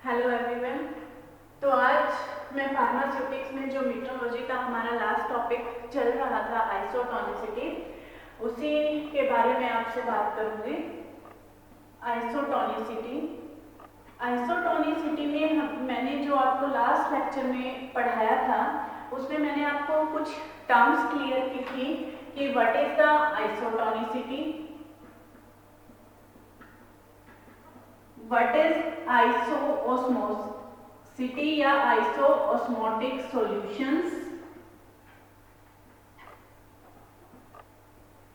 Hello everyone. तो आज मैं फार्मास्यूटिक्स में जो मीट्रोलॉजी का हमारा लास्ट टॉपिक चल रहा था आइसोटोनिसिटी, उसी के बारे में आपसे बात करूंगी। आइसोटोनिसिटी आइसोटोनिसिटी में मैंने जो आपको लास्ट लेक्चर में पढ़ाया था उसमें मैंने आपको कुछ टर्म्स क्लियर की थी कि what is the isotonicity, what is isoosmosity या आइसोओस्मोटिक सॉल्यूशंस।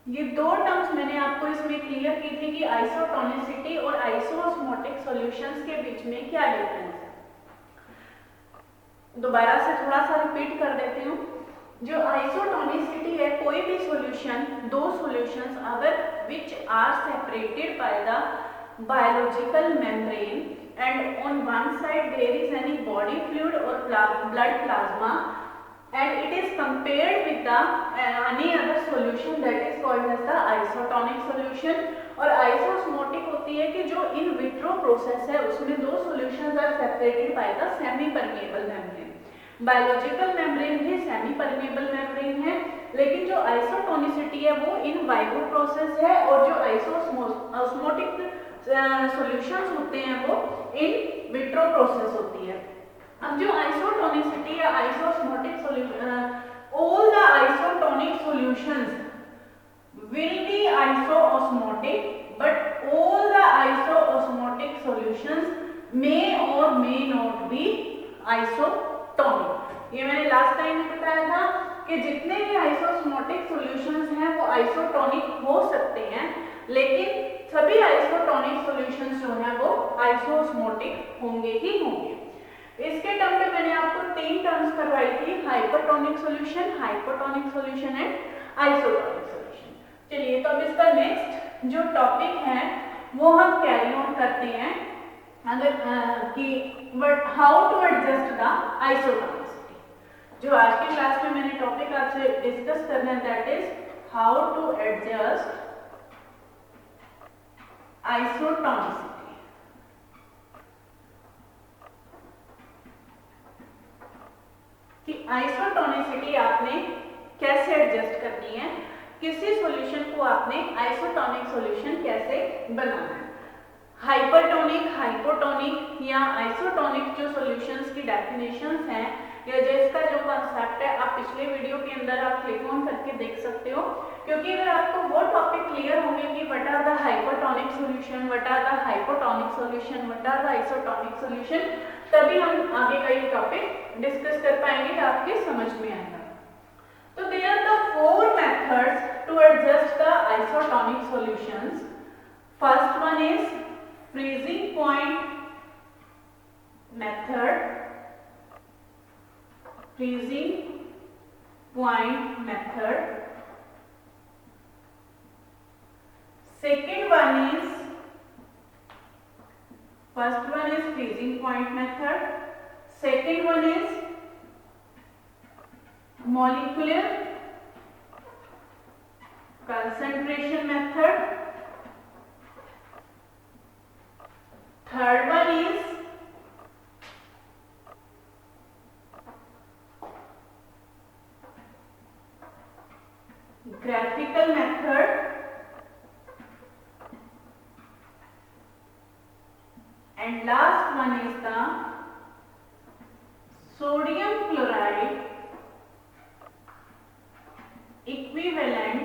ये दो टर्म्स मैंने आपको इसमें क्लियर की थी कि आइसोटोनिसिटी और आइसोओस्मोटिक सॉल्यूशंस के बीच में क्या डिफरेंस है। दोबारा से थोड़ा सा रिपीट कर देती हूँ। जो आइसोटोनिसिटी है, कोई भी सॉल्यूशन, दो सॉल्यूशंस अगर which are separated by the biological membrane and on one side there is any body fluid or blood plasma and it is compared with the any other solution that is called as the isotonic solution। और isosmotic होती है कि जो in vitro process है उसमें दो solutions are separated by the semi permeable membrane. Biological membrane भी semi permeable membrane है, लेकिन जो आइसोटोनिसिटी है वो इन वाइवो प्रोसेस है और जो आइसोस्मोटिक सॉल्यूशंस होते हैं वो इन विट्रो प्रोसेस होती है। अब जो आइसोटोनिसिटी या isosmotic solution, all the isotonic solutions will be isoosmotic but all the isoosmotic solutions may और मे नॉट बी आइसोटोनिक। ये मैंने लास्ट टाइम में बताया था कि जितने भी आइसोस्मोटिक सॉल्यूशंस हैं वो आइसोटोनिक हो सकते हैं, लेकिन सभी आइसोटोनिक सॉल्यूशंस जो हैं वो आइसोस्मोटिक होंगे ही होंगे। इसके टर्म पे मैंने आपको तीन टर्म्स करवाई थी, hypertonic solution, hypotonic solution and isotonic solution. चलिए, तो अब इसका नेक्स्ट जो टॉपिक है वो हम कैरी ऑन करते हैं अगर कि how to adjust the isotonicity. जो आज की क्लास में मैंने टॉपिक आपसे डिस्कस करना है that is how to adjust isotonicity. कि आइसोटोनिसिटी आपने कैसे एडजस्ट करनी है, किसी सॉल्यूशन को आपने आइसोटोनिक सॉल्यूशन कैसे बनाना है। हाइपरटोनिक, हाइपोटोनिक या आइसोटोनिक जो सॉल्यूशंस की डेफिनेशंस हैं या जिसका जो कॉन्सेप्ट है आप पिछले वीडियो के अंदर आप क्लिक ऑन करके देख सकते हो, क्योंकि अगर आपको वो टॉपिक क्लियर होंगे कि what are the hypertonic solution, what are the hypotonic solution, what are the isotonic solution, तभी हम आगे का ये टॉपिक डिस्कस कर पाएंगे, आपके समझ में आएगा। तो there are the four methods to adjust the isotonic solutions. First one is freezing point method, freezing point method। Second one is, first one is freezing point method, second one is molecular concentration method, third one is graphical method, and last one is the sodium chloride equivalent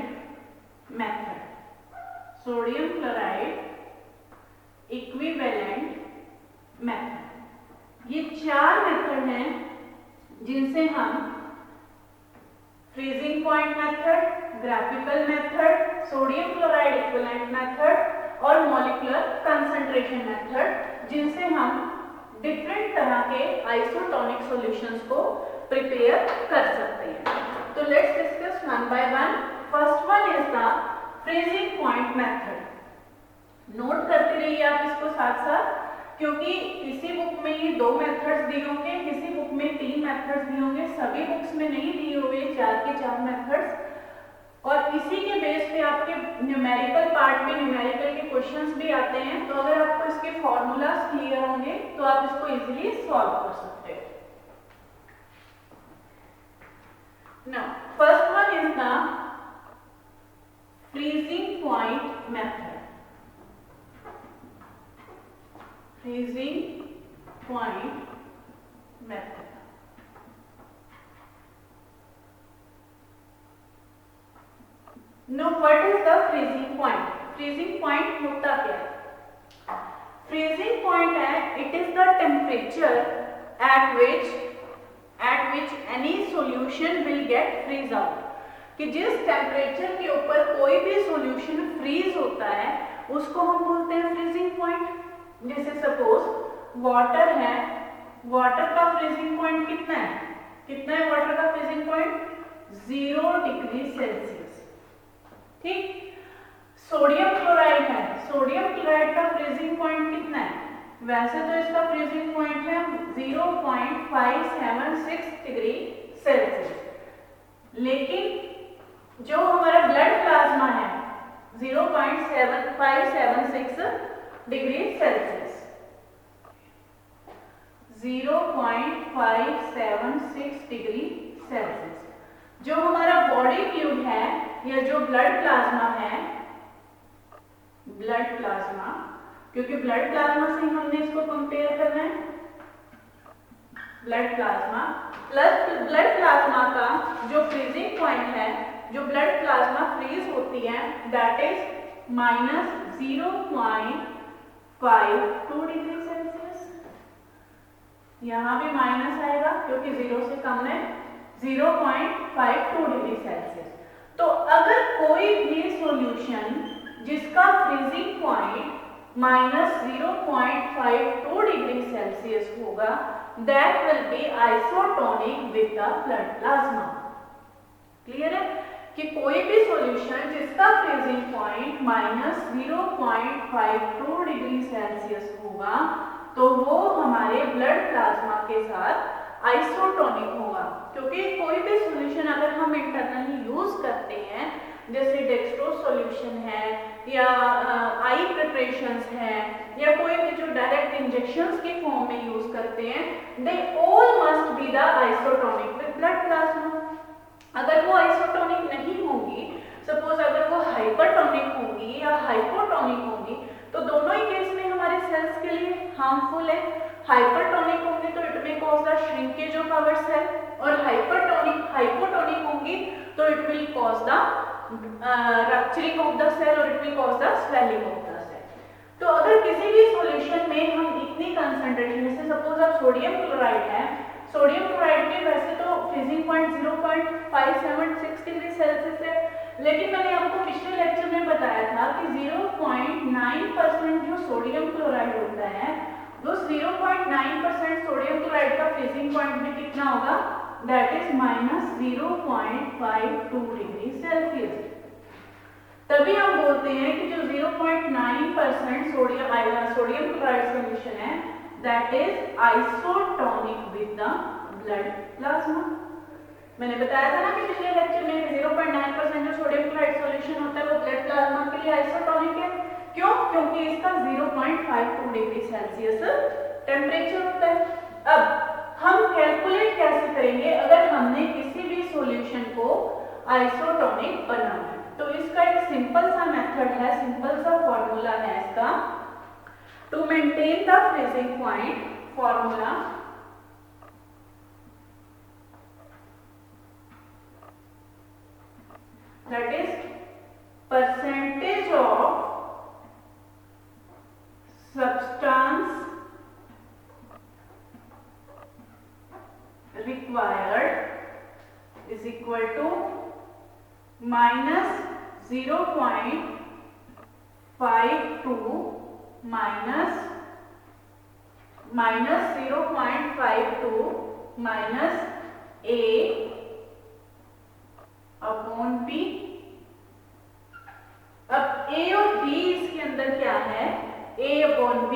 method। sodium chloride equivalent method, ये चार method हैं जिनसे हम freezing point method, graphical method, sodium chloride equivalent method और molecular concentration method, जिनसे हम different तरह के आइसोटोनिक सॉल्यूशंस को प्रिपेयर कर सकते हैं। तो let's discuss one by one. First one is the freezing point method. Note करते रहिए आप इसको साथ साथ, क्योंकि किसी बुक में ये दो मेथड्स दिए होंगे, किसी बुक में तीन मेथड्स दिए होंगे, सभी बुक्स में नहीं दिए हुए चार के चार मेथड्स, और इसी के बेस पे आपके न्यूमेरिकल पार्ट में न्यूमेरिकल के क्वेश्चंस भी आते हैं। तो अगर आपको इसके फॉर्मूलाज क्लियर होंगे तो आप इसको इजीली सॉल्व कर सकते हो। Now first one is the freezing point method. Freezing point method. Now what is the freezing point? Freezing point होता क्या है? Freezing point है it is the temperature at which any solution will get freeze out। कि जिस temperature के ऊपर कोई भी सॉल्यूशन फ्रीज होता है उसको हम बोलते हैं फ्रीजिंग पॉइंट। जैसे सपोज वाटर है, वाटर का फ्रीजिंग पॉइंट कितना है? कितना है वाटर का फ्रीजिंग पॉइंट? 0 degree Celsius. ठीक। सोडियम क्लोराइड है, सोडियम क्लोराइड का फ्रीजिंग पॉइंट कितना है? वैसे तो इसका फ्रीजिंग पॉइंट है 0.576 डिग्री सेल्सियस, लेकिन जो हमारा ब्लड प्लाज्मा है 0.7576 डिग्री सेल्सियस, 0.576 डिग्री सेल्सियस। जो हमारा बॉडी फ्लूइड है या जो ब्लड प्लाज्मा है, ब्लड प्लाज्मा, क्योंकि ब्लड प्लाज्मा से हमने इसको कंपेयर करना है, blood plasma plus blood plasma का जो फ्रीजिंग पॉइंट है, जो ब्लड प्लाज्मा फ्रीज होती है दैट इज -0.52 डिग्री सेल्सियस। यहां भी माइनस आएगा क्योंकि 0 से कम है, 0.52 डिग्री सेल्सियस। तो अगर कोई भी सॉल्यूशन जिसका फ्रीजिंग पॉइंट -0.52 डिग्री सेल्सियस होगा that will be isotonic with the blood plasma. Clear है कि कोई भी सॉल्यूशन जिसका फ्रीजिंग पॉइंट -0.52 डिग्री सेल्सियस होगा तो वो हमारे ब्लड प्लाज्मा के साथ आइसोटोनिक होगा। क्योंकि कोई भी सॉल्यूशन अगर हम इंटरनली यूज करते हैं, जैसे डेक्सट्रोज सॉल्यूशन है या आई प्रिपरेशंस है या कोई भी जो डायरेक्ट इंजेक्शंस के फॉर्म में यूज करते हैं, they all must be the isotonic with blood plasma. अगर वो आइसोटोनिक नहीं होंगी, सपोज अगर वो हाइपरटोनिक होंगी या हाइपोटोनिक होंगी, तो दोनों ही केस में हमारे सेल्स के लिए हार्मफुल है। हाइपरटोनिक होंगी तो इट में cause the shrinkage of our cell, और हाइपोटोनिक होंगी तो it will cause the rupturing of the cell और it will cause the swelling of the cell. तो अगर किसी भी सॉल्यूशन में हम इतनी कंसंट्रेशन, जैसे सपोज अब सोडियम क्लोराइड है, सोडियम क्लोराइड के वैसे तो फ्रीजिंग पॉइंट 0.576 डिग्री सेल्सियस है, लेकिन मैंने आपको पिछले लेक्चर में बताया था कि 0.9% जो सोडियम क्लोराइड होता है, उस 0.9% सोडियम क्लोराइड का फ्रीजिंग पॉइंट भी कितना होगा? That is -0.52 degree Celsius. तभी हम बोलते हैं कि जो 0.9% सोडियम क्लोराइड सॉल्यूशन है that is isotonic with the blood plasma. मैंने बताया था ना कि पिछले लेक्चर में 0.9% जो सोडियम क्लोराइड सॉल्यूशन होता है वो ब्लड प्लाज्मा के लिए आइसोटोनिक है। क्यों? क्योंकि इसका 0.52 डिग्री सेल्सियस टेम्परेचर होता है। अब हम कैलकुलेट कैसे करेंगे अगर हमने किसी भी सॉल्यूशन को आइसोटोनिक बनाना है? तो इसका एक सिंपल सा मेथड है, सिंपल सा फॉर्मूला है इसका। To maintain the freezing point, formula that is percentage of substance required is equal to -0.52 -0.52 minus A upon B. अब A और B इसके अंदर क्या है? A upon B,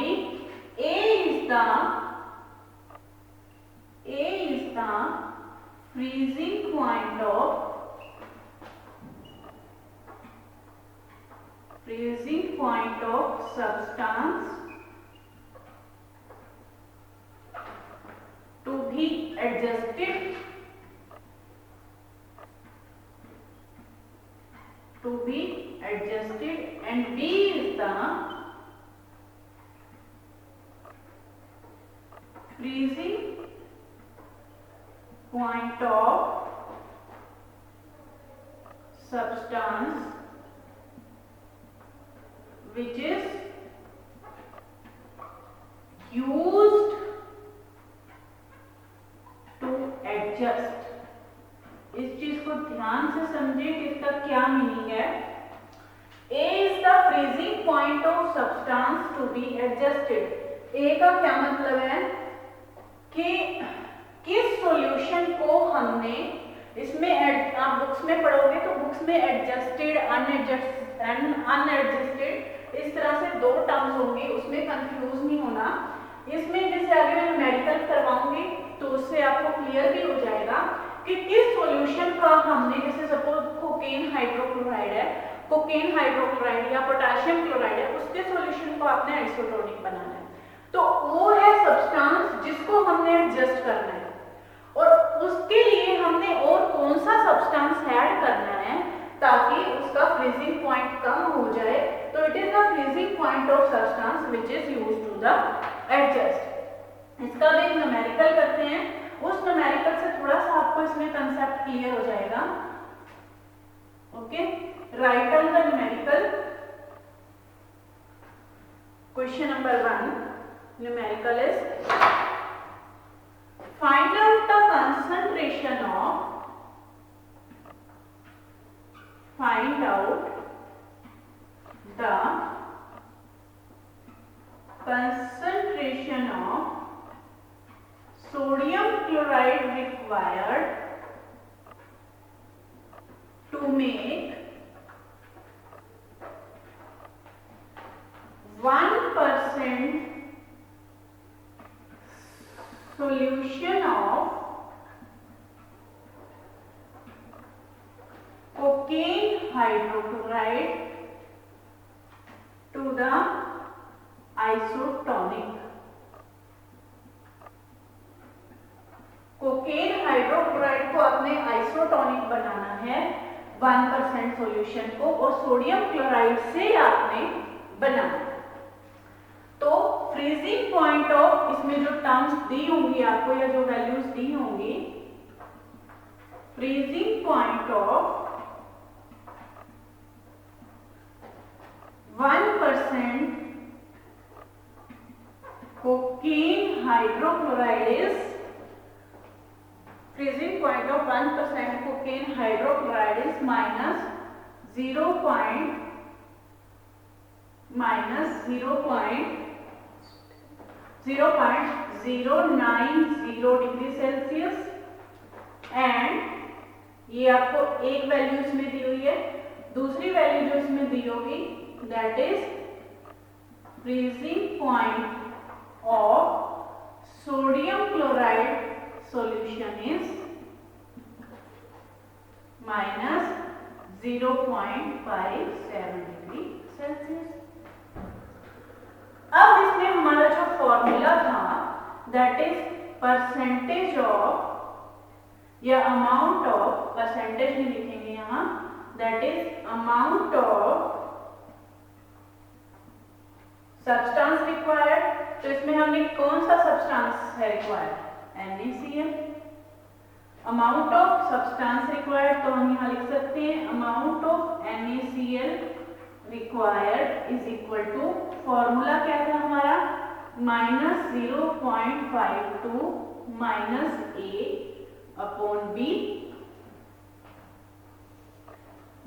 A is the freezing point of substance be adjusted and B is the freezing point of substance which is used to adjust। इस चीज को ध्यान से समझिए कि इसका क्या मीनिंग है। A is the freezing point of substance to be adjusted। A का क्या मतलब है कि किस सॉल्यूशन को हमने इसमें आप बुक्स में पढ़ोगे तो बुक्स में एडजस्टेड अनएडजस्टेड इस तरह से दो टर्म्स होंगे, उसमें कंफ्यूज नहीं होना। इसमें जैसे आगे मैं न्यूमेरिकल करवाऊंगी तो उससे आपको क्लियर भी हो जाएगा कि किस सॉल्यूशन का हमने, जैसे सपोज कोकेन हाइड्रोक्लोराइड है, कोकेन हाइड्रोक्लोराइड या पोटेशियम क्लोराइड है, उसके सॉल्यूशन को आपने आइसोटोनिक बनाना है। तो वो है सब्सटेंस जिसको हमने एडजस्ट करना है और उसके लिए हमने और कौन सा सब्सटेंस ऐड करना है ताकि उसका फ्रीजिंग पॉइंट कम हो जाए। तो it is the freezing point of substance which is used to the adjust. इसका भी न्यूमेरिकल करते हैं, उस न्यूमेरिकल से थोड़ा सा आपको इसमें कंसेप्ट क्लियर हो जाएगा। Okay, write down the numerical. Question number 1 numerical is find out the concentration of sodium chloride required to make 1% solution of cocaine hydrochloride to the isotonic। Cocaine hydrochloride को आपने isotonic बनाना है 1% solution को, और sodium chloride से आपने बनाना है। तो freezing point of, इसमें जो टर्म्स दी होंगी आपको या जो वैल्यूज दी होंगी, freezing point of 1% cocaine hydrochloride is, freezing point of 1% cocaine hydrochloride is minus 0.090 degree Celsius. And ये आपको एक वैल्यू इसमें दी हुई है, दूसरी वैल्यू जो इसमें दी होगी that is freezing point of sodium chloride solution is minus 0.57 degree Celsius. अब इसमें हमारा जो फॉर्मूला था दैट इज परसेंटेज ऑफ या अमाउंट ऑफ, परसेंटेज में लिखेंगे यहाँ, that is amount of substance required. तो इसमें हमने कौन सा सब्सटेंस है required, NaCl। Amount of substance required तो हम यहाँ लिख सकते हैं amount of NaCl required is equal to, formula क्या था हमारा, minus 0.52 minus A upon B।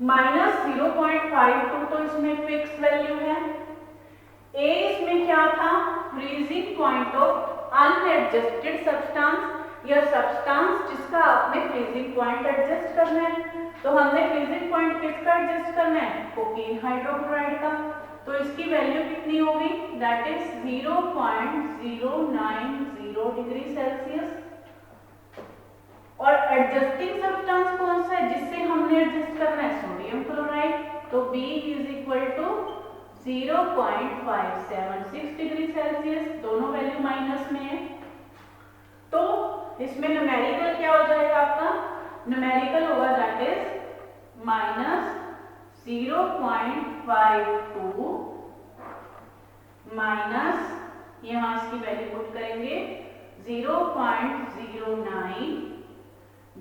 Minus 0.52 तो इसमें फिक्स वैल्यू है, A इसमें क्या था, freezing point of unadjusted substance या सब्सटेंस जिसका आपने फ्रीजिंग पॉइंट एडजस्ट करना है। तो हमने फ्रीजिंग पॉइंट किसका एडजस्ट करना है, कोकेन हाइड्रोक्लोराइड का। तो इसकी वैल्यू कितनी होगी, दैट इज 0.090 डिग्री सेल्सियस। और एडजस्टिंग सब्सटेंस कौन सा है जिससे हमने एडजस्ट करना है, सोडियम क्लोराइड। तो B is equal to 0.576 degree Celsius, दोनों वैल्यू माइनस में है। तो इसमें न्यूमेरिकल क्या हो जाएगा आपका, न्यूमेरिकल होगा दैट इज माइनस 0.52 माइनस, यहाँ इसकी वैल्यू पुट करेंगे 0.09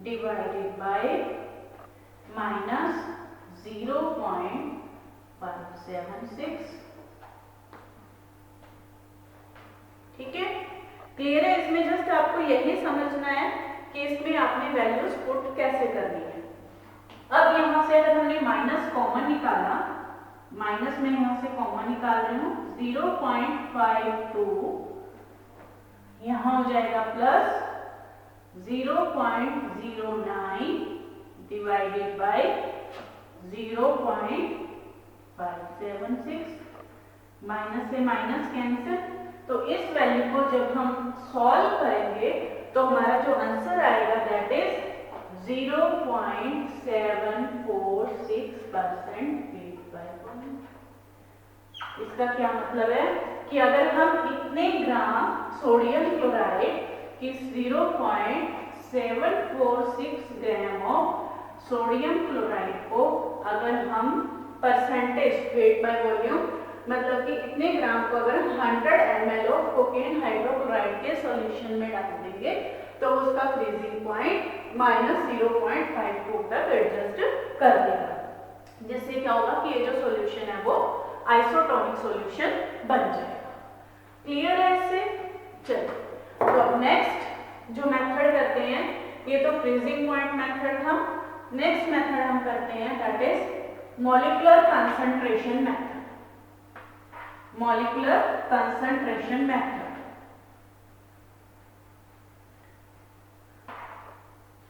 डिवाइडेड बाय माइनस 0.576। ठीक है, क्लियर है? इसमें जस्ट आपको यही समझना है कि इसमें आपने वैल्यूज पुट कैसे करनी है। अब यहां से अगर हमने माइनस कॉमन निकाला, माइनस में यहां से कॉमन निकाल रही हूं, 0.52 यहां हो जाएगा प्लस 0.09 डिवाइडेड बाय 0.576, माइनस से माइनस कैंसिल। तो इस वैल्यू को जब हम सॉल्व करेंगे तो हमारा जो आंसर आएगा दैट इज 0.746%। इसका क्या मतलब है कि अगर हम इतने ग्राम सोडियम क्लोराइड की 0.746 ग्राम ऑफ सोडियम क्लोराइड को अगर हम परसेंटेज वेट बाय वॉल्यूम, मतलब कि इतने ग्राम को अगर 100 ml ऑफ कोकेन हाइड्रोक्लोराइड के सॉल्यूशन में डाल देंगे तो उसका फ्रीजिंग पॉइंट -0.52 तक एडजस्ट कर देगा, जिससे क्या होगा कि ये जो सॉल्यूशन है वो आइसोटोनिक सॉल्यूशन बन जाएगा। क्लियर है इससे? चलिए, तो अब नेक्स्ट जो मेथड करते हैं, ये तो फ्रीजिंग पॉइंट मेथड था। नेक्स्ट मेथड हम करते हैं that is molecular concentration method. Molecular concentration method,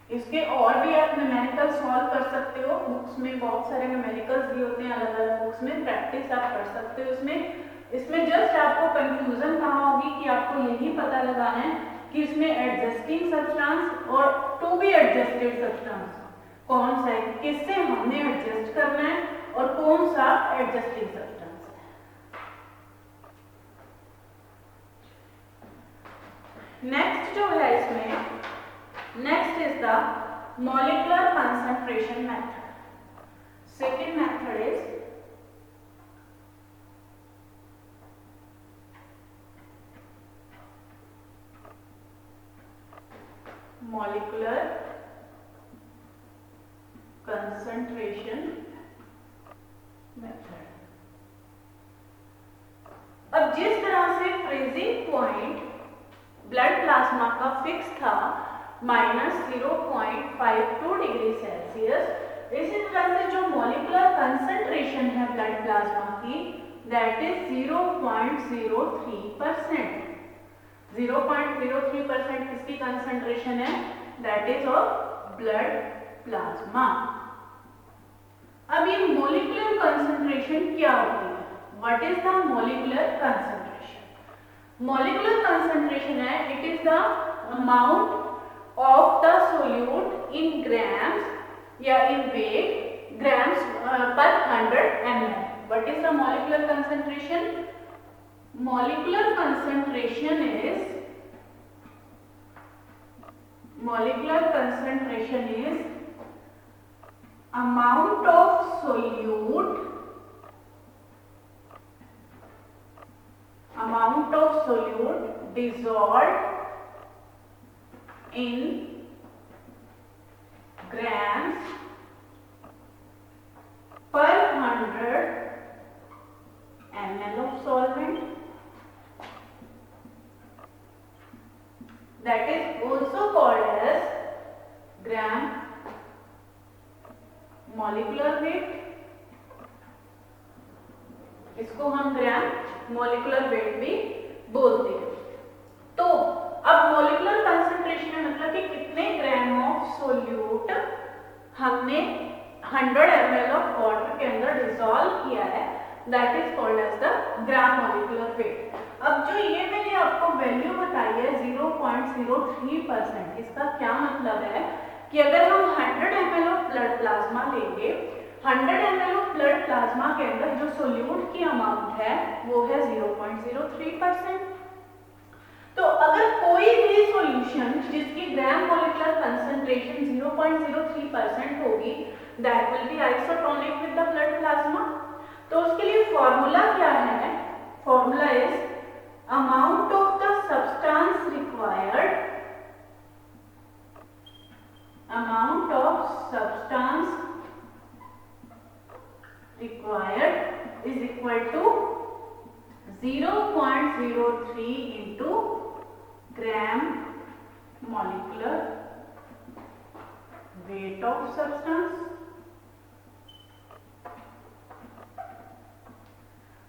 इसके और भी आप न्यूमेरिकल सॉल्व कर सकते हो। बुक्स में बहुत सारे न्यूमेरिकल्स भी होते हैं अलग अलग बुक्स में, प्रैक्टिस आप कर सकते हो इसमें जस्ट आपको कंफ्यूजन कहाँ होगी कि आपको यही पता लगाना है कि इसमें एडजस्टिंग सब्सटेंस और टू बी एडजस्टेड सब्सटेंस कौन सा है, किससे हमने एडजस्ट करना है और कौन सा एडजस्टिंग सब्सटेंस है। नेक्स्ट जो है इसमें, next is the molecular concentration method. Second method is molecular concentration method. अब जिस तरह से फ्रीजिंग पॉइंट ब्लड प्लाज्मा का फिक्स था -0.52 डिग्री सेल्सियस, इसी तरह से जो मॉलिक्यूलर कंसंट्रेशन है ब्लड प्लाज्मा की दैट इज 0.03%। 0.03% किसकी कंसंट्रेशन है? That is of blood plasma. अब ये मॉलिक्यूलर कंसंट्रेशन क्या होती है? What is the molecular concentration? Molecular concentration है, it is the amount of the solute in grams या in weight, grams per 100 ml. What is the molecular concentration? Molecular concentration is amount of solute dissolved in grams per 100 ml of solvent, that is also called as gram molecular weight। इसको हम ग्राम molecular wait भी बोलते हैं। तो अब molecular concentration में मतलब कि कितने ग्राम ऑफ सोल्यूट हमने 100 ml ऑफ वाटर के अंदर डिसॉल्व किया है, that is called as the gram molecular weight. अब जो ये मैंने आपको वैल्यू बताई है 0.03%, इसका क्या मतलब है कि अगर हम 100 ml ऑफ ब्लड प्लाज्मा लेंगे, 100 ml ऑफ ब्लड प्लाज्मा के अंदर जो सोल्यूट की अमाउंट है वो है 0.03%। तो अगर कोई भी सॉल्यूशन जिसकी ग्राम मॉलिक्यूलर कंसंट्रेशन 0.03% होगी that will be isotonic with the blood plasma. तो उसके लिए फॉर्मूला क्या है? Formula is amount of the substance required, amount of substance required is equal to 0.03 into gram molecular weight of substance।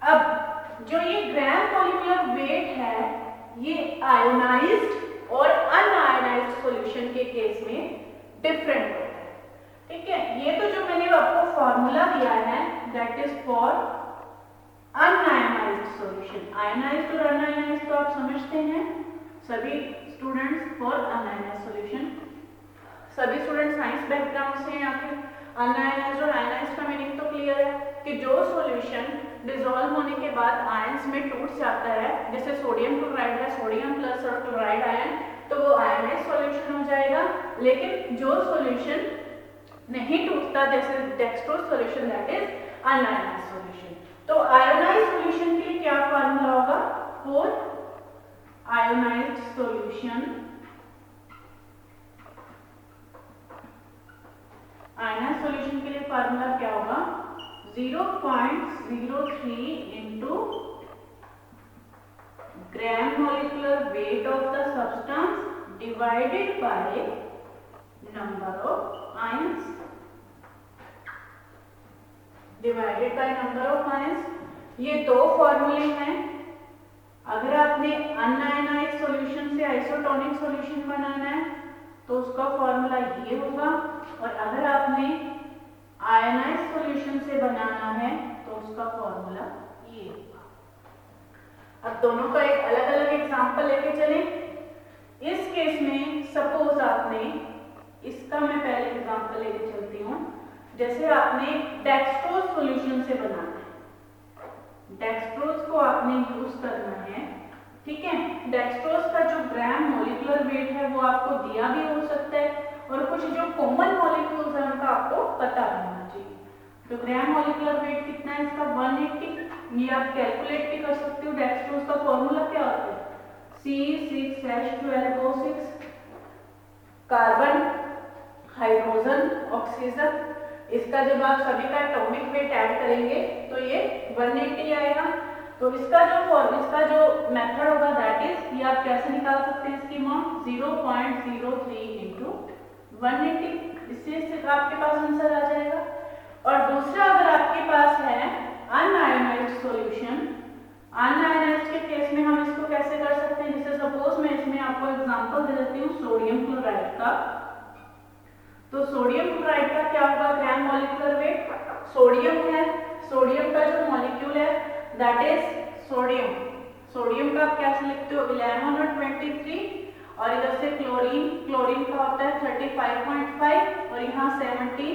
अब जो ये ग्राम molecular wait है ये आयोनाइज्ड और अनआयोनाइज्ड सॉल्यूशन के केस में डिफरेंट होता है, ठीक है। ये तो जो मैंने आपको फॉर्मूला दिया है that is for unionised solution. Ionised और अनआयोनाइज्ड तो आप समझते हैं सभी स्टूडेंट्स। फॉर अनआयोनाइज्ड सॉल्यूशन सभी स्टूडेंट साइंस बैकग्राउंड से हैं या फिर अनआयोनाइज्ड और आयोनाइज्ड का मीनिंग तो क्लियर है कि जो सॉल्यूशन डिसॉल्व होने के बाद आयंस में टूट जाता है, जैसे सोडियम क्लोराइड है, सोडियम प्लस और क्लोराइड आयन, तो वो आयोनाइज्ड सॉल्यूशन हो जाएगा। लेकिन जो सॉल्यूशन नहीं टूटता जैसे dextrose solution that is unionised solution. तो आयोनाइज्ड सॉल्यूशन के लिए क्या फार्मूला होगा? For ionised solution, ionised solution के लिए फार्मूला क्या होगा? 0.03 into gram molecular weight of the substance divided by number of ions, divided by number of ions। ये दो फॉर्मूले हैं। अगर आपने अनआयोनाइज्ड सॉल्यूशन से आइसोटोनिक सॉल्यूशन बनाना है तो उसका फॉर्मूला ये होगा, और अगर आपने आयोनाइज्ड सॉल्यूशन से बनाना है तो उसका फॉर्मूला ये होगा। अब दोनों का एक अलग अलग एग्जांपल लेके चलें। इस केस में सपोज आपने, इसका मैं पहले एग्जांपल लेके चलती हूँ। जैसे आपने डेक्सट्रोज सॉल्यूशन से बनाना है, डेक्सट्रोज को आपने यूज करना है, ठीक है। डेक्सट्रोज का जो ग्राम मॉलिक्यूलर वेट है वो आपको दिया भी हो सकता है, और कुछ जो कॉमन मॉलिक्यूल्स है उनका आपको पता होना चाहिए। तो ग्राम मॉलिक्यूलर वेट कितना है इसका? 180। ये आप कैलकुलेट भी कर सकते हो। डेक्सट्रोज का फॉर्मूला क्या होता है? C6H12O6, carbon, hydrogen, oxygen. इसका जब आप सभी का एटॉमिक वेट ऐड करेंगे तो ये 180 आएगा। तो इसका जो मेथड होगा दैट इज, ये आप कैसे निकाल सकते हैं इसकी अमाउंट? 0.03 into 180। इससे आपके पास आंसर आ जाएगा। और दूसरा, अगर आपके पास है अनआयोनाइज्ड सॉल्यूशन, अनआयोनाइज्ड के केस में हम इसको कैसे कर सकते हैं? जैसे सपोज मैं इसमें आपको एग्जांपल दे देती हूँ सोडियम क्लोराइड का। तो सोडियम क्लोराइड का क्या होगा ग्राम मॉलिक्यूलर वेट? सोडियम है, सोडियम का जो मॉलिक्यूल है दैट इज सोडियम। सोडियम का आप कैसे लिखते हो? 11 और 23, और इधर से क्लोरीन, क्लोरीन का होता है 35.5 और यहाँ 17।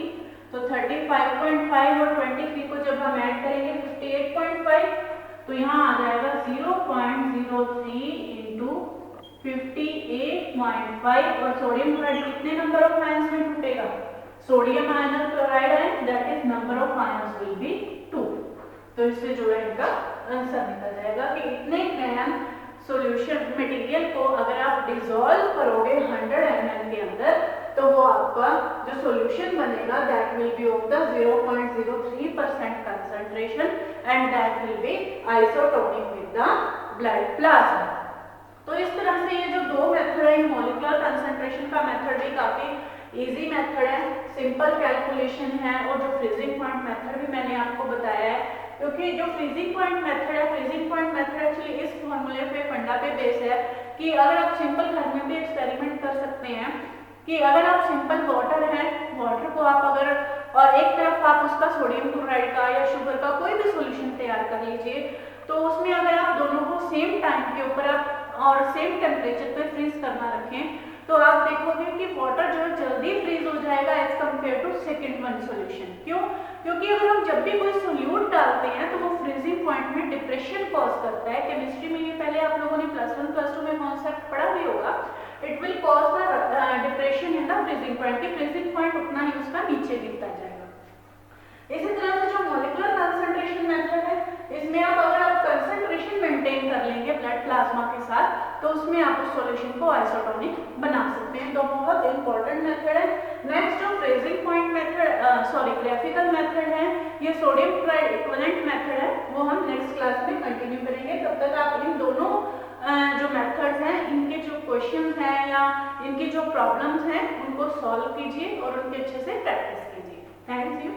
तो 35.5 और 23 को जब हम ऐड करेंगे 58.5, तो यहाँ आ जाएगा 0.03 into 58.5। और सोडियम क्लोराइड कितने नंबर ऑफ आयंस में टूटेगा? सोडियम आयन और chloride ion that is number of ions will be 2। तो इससे जो है इनका आंसर निकल जाएगा कि इतने ग्राम सॉल्यूशन मटेरियल को अगर आप डिसॉल्व करोगे 100 ml के अंदर तो वो आपका जो सॉल्यूशन बनेगा that will be of the 0.03% concentration and that will be isotonic with the blood plasma. तो इस तरह से ये जो दो मेथड है, मॉलिक्यूलर कंसंट्रेशन का मेथड भी काफी इजी मेथड है, सिंपल कैलकुलेशन है, और जो फ्रीजिंग पॉइंट मेथड भी मैंने आपको बताया है, क्योंकि जो फ्रीजिंग पॉइंट मेथड है, फ्रीजिंग पॉइंट मेथड एक्चुअली इस फॉर्मूले पे फंडा पे बेस है कि अगर आप सिंपल घर में भी एक्सपेरिमेंट कर सकते हैं कि अगर आप सिंपल वाटर है, वाटर को आप अगर और एक तरफ आप उसका सोडियम क्लोराइड का या शुगर का कोई भी सॉल्यूशन तैयार कर लीजिए, तो उसमें अगर आप दोनों को सेम टाइम के ऊपर आप और सेम टेम्परेचर पे फ्रीज करना रखें तो आप देखोगे कि वाटर जो है जल्दी फ्रीज हो जाएगा as compare to second one solution. क्यों? क्योंकि अगर हम जब भी कोई सोल्यूट डालते हैं तो वो फ्रीजिंग पॉइंट में डिप्रेशन कॉज करता है। केमिस्ट्री में ये पहले आप लोगों ने +1 +2 में कॉन्सेप्ट पढ़ा भी होगा। It will cause the depression in the freezing point, कि फ्रीजिंग पॉइंट उतना ही उसका नीचे गिरता जाएगा। इसमें आप अगर आप कंसंट्रेशन मेंटेन कर लेंगे ब्लड प्लाज्मा के साथ तो उसमें आप उस सॉल्यूशन को आइसोटोनिक बना सकते हैं। तो बहुत इंपॉर्टेंट मेथड है। नेक्स्ट जो phrasing point method graphical method है, ये सोडियम क्लोराइड इक्विवेलेंट मेथड है, वो हम नेक्स्ट क्लास में कंटिन्यू करेंगे। तब तक आप इन दोनों जो मेथड्स हैं, इनके जो क्वेश्चंस हैं या इनकी जो प्रॉब्लम्स हैं उनको सॉल्व कीजिए और उनके अच्छे से प्रैक्टिस कीजिए। Thank you.